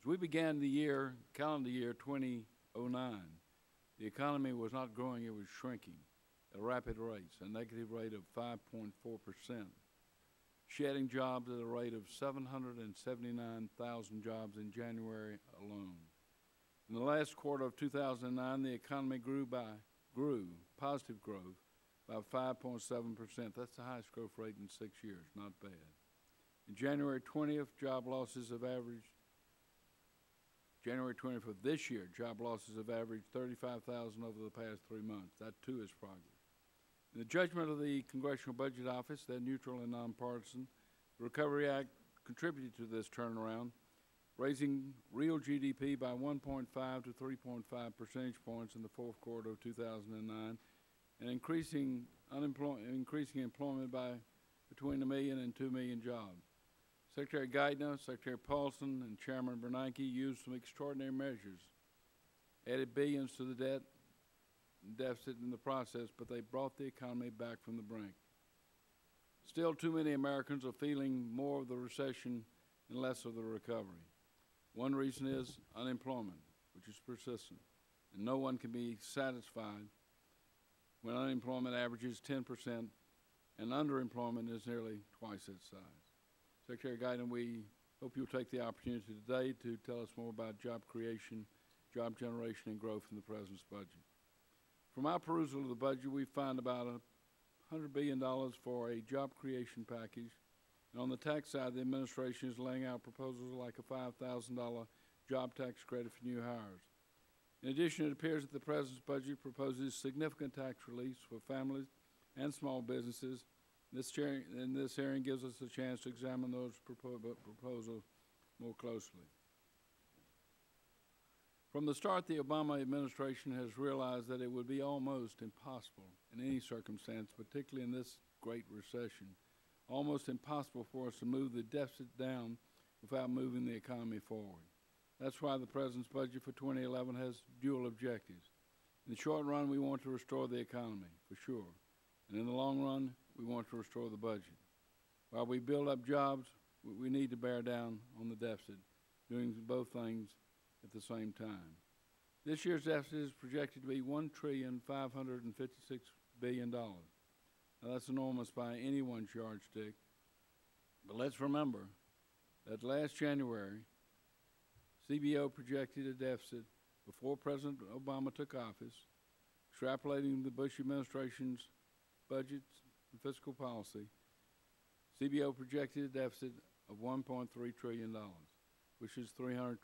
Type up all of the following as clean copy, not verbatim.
As we began calendar year 2009, the economy was not growing, it was shrinking at rapid rates, a negative rate of 5.4%, shedding jobs at a rate of 779,000 jobs in January alone. In the last quarter of 2009, the economy grew positive growth, by 5.7%. That's the highest growth rate in 6 years, not bad. In January 20th, January 20th of this year, job losses have averaged 35,000 over the past 3 months. That too is progress. In the judgment of the Congressional Budget Office, they're neutral and nonpartisan. The Recovery Act contributed to this turnaround, raising real GDP by 1.5 to 3.5 percentage points in the fourth quarter of 2009, and increasing employment by between 1 million and 2 million jobs. Secretary Geithner, Secretary Paulson, and Chairman Bernanke used some extraordinary measures, added billions to the deficit in the process, but they brought the economy back from the brink. Still, too many Americans are feeling more of the recession and less of the recovery. One reason is unemployment, which is persistent, and no one can be satisfied when unemployment averages 10% and underemployment is nearly twice that size. Secretary Geithner, we hope you'll take the opportunity today to tell us more about job creation, job generation, and growth in the President's budget. From our perusal of the budget, we find about $100 billion for a job creation package. And on the tax side, the administration is laying out proposals like a $5,000 job tax credit for new hires. In addition, it appears that the President's budget proposes significant tax relief for families and small businesses. This hearing gives us a chance to examine those proposals more closely. From the start, the Obama administration has realized that it would be almost impossible in any circumstance, particularly in this great recession, almost impossible for us to move the deficit down without moving the economy forward. That's why the President's budget for 2011 has dual objectives. In the short run, we want to restore the economy, for sure. And in the long run, we want to restore the budget. While we build up jobs, we need to bear down on the deficit, doing both things at the same time. This year's deficit is projected to be $1,556 billion. Now, that's enormous by anyone's yardstick. But let's remember that last January, CBO projected a deficit before President Obama took office, extrapolating the Bush administration's budget and fiscal policy. CBO projected a deficit of $1.3 trillion, which is $300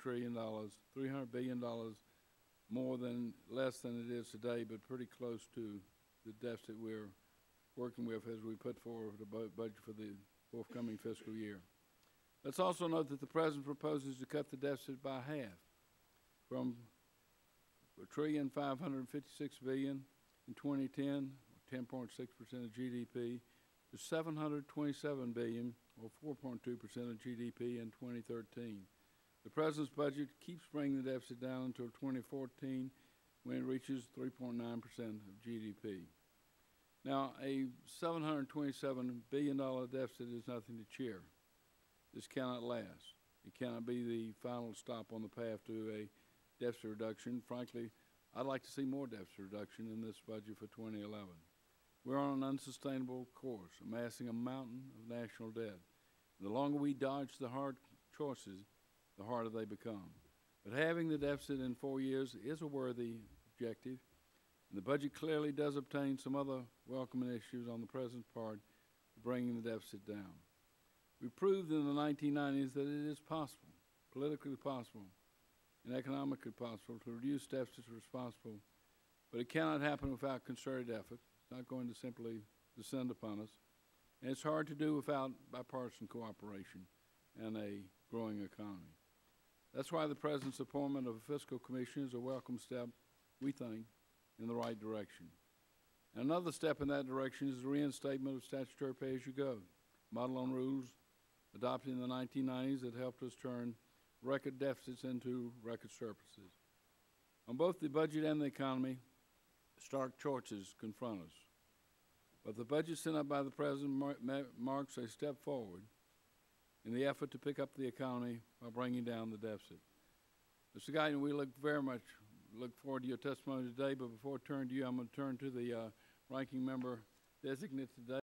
billion less than it is today, but pretty close to the deficit we're working with as we put forward the budget for the forthcoming fiscal year. Let's also note that the President proposes to cut the deficit by half, from $1,556 billion in 2010, or 10.6% of GDP, to $727 billion, or 4.2% of GDP in 2013. The President's budget keeps bringing the deficit down until 2014, when it reaches 3.9% of GDP. Now, a $727 billion deficit is nothing to cheer. This cannot last. It cannot be the final stop on the path to a deficit reduction. Frankly, I'd like to see more deficit reduction in this budget for 2011. We're on an unsustainable course, amassing a mountain of national debt. The longer we dodge the hard choices, the harder they become. But having the deficit in 4 years is a worthy objective, and the budget clearly does obtain some other welcome initiatives on the President's part to bringing the deficit down. We proved in the 1990s that it is possible, politically possible, and economically possible to reduce deficits responsibly, but it cannot happen without concerted effort. It's not going to simply descend upon us, and it's hard to do without bipartisan cooperation and a growing economy. That's why the President's appointment of a fiscal commission is a welcome step, we think, in the right direction. And another step in that direction is the reinstatement of statutory pay-as-you-go, model on rules adopted in the 1990s that helped us turn record deficits into record surpluses. On both the budget and the economy, stark choices confront us. But the budget sent up by the President marks a step forward in the effort to pick up the economy while bringing down the deficit. Mr. Guyton, we look forward to your testimony today, but before I turn to you, I'm going to turn to the ranking member designate today.